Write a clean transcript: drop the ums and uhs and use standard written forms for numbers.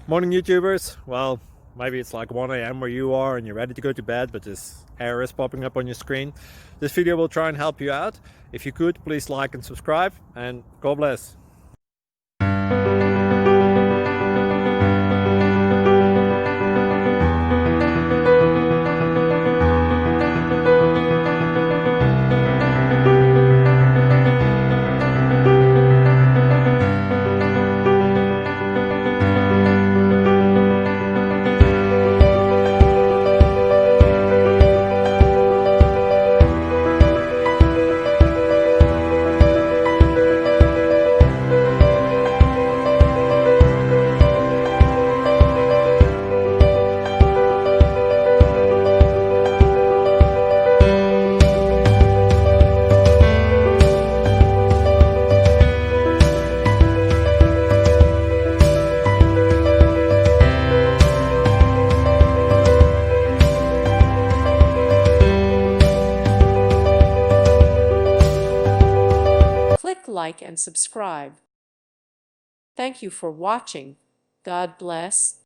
Morning YouTubers. Well, maybe it's like 1 a.m. where you are and you're ready to go to bed, but this error is popping up on your screen. This video will try and help you out. If you could, please like and subscribe, and God bless. Click like and subscribe. Thank you for watching. God bless.